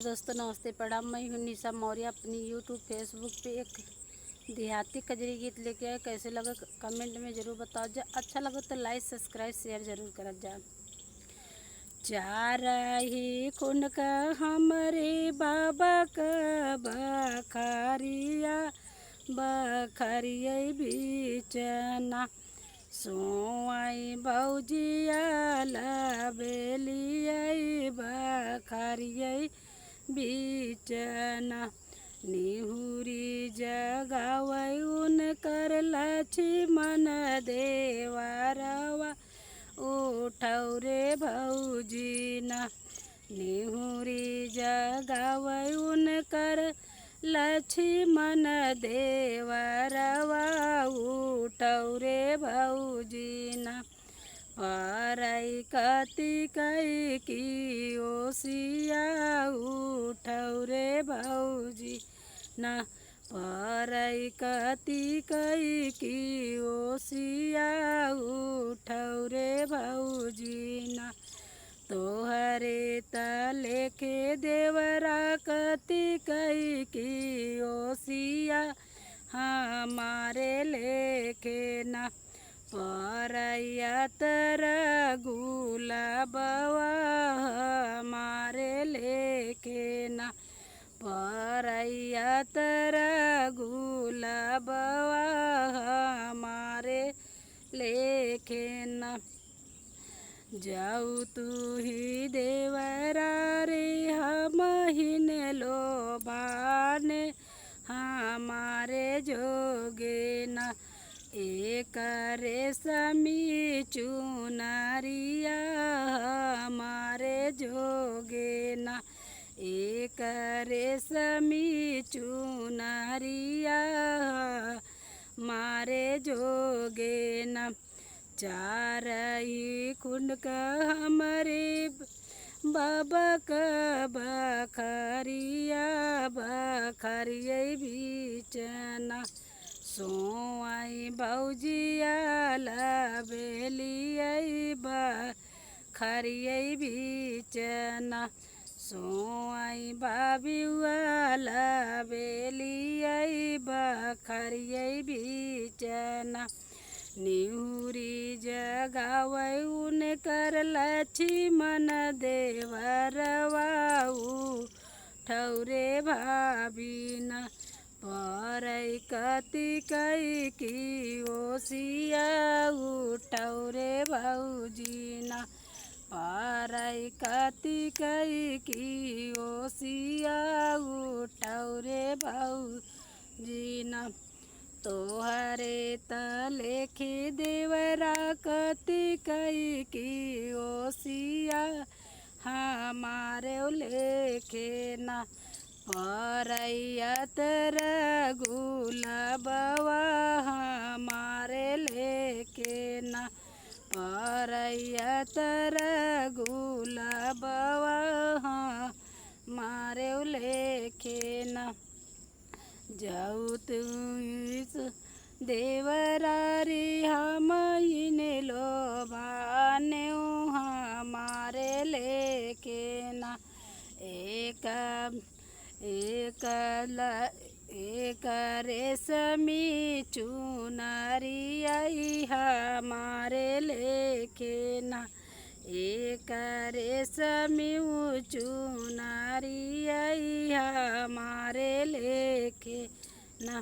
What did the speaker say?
दोस्तों नमस्ते प्रणाम। मैं हूँ निशा मौर्य। अपनी यूट्यूब फेसबुक पे एक देहाती कजरी गीत लेके आए। कैसे लगा कमेंट में ज़रूर बताओ। अच्छा लगे तो लाइक सब्सक्राइब शेयर ज़रूर कर जा। चारही कुन का हमरे बाबा का बखरिया बखरिया बीचना सोई भौजिया लबेलिया बखरिया बीचना निहुरी जगावै उनकर लक्ष्मण देवरवा उठौ रे भौजीना निहुरी जगावै उनकर लक्ष्मण देवरवा उठौ रे भौजीना परई कतिकै की ओसिया उठौ रे भौजी ना परई कतिकै की ओसिया उठौ रे भौजी ना तोहरे तले के देवरा कतिकै की ओसिया हमारे लेके ना परैया तर गुलाबवा हमारे लेके ना परैया तर गुलाबवा हमारे लेके ना जाऊ तू ही देवरा रे हम हिन लोभाने हमारे जोगे ना एक रेशमी चुनरिया हमारे जोगे ना एक रेशमी चुनरिया हमारे जोगे ना चारही कुंड का हमारे बाबा का बखरिया बखरिया बीचना सोई भौजिया लबेलिया बखरिया बीचना सोई बाबिया लबेलिया बखरिया बीचना निहुरी जगावै उनकर लक्ष्मण देवरवा उठौ रे भाबिना परई कतिकै की ओसिया उठौ रे भौजीना परई कतिकै की ओसिया उठौ रे भौजीना तोहरे तले के देवरा कतिकै की ओसिया हमारे लेके ना परैया तर गुलाबवा हमारे लेके ना परैया तर गुलाबवा हमारे लेके ना जाऊ तू देवरा रे हम इने लोभाने हमारे लेके ना एक रेशमी चुनरिया हमारे लेके ना एक रेशमी चुनरिया हमारे लेके ना।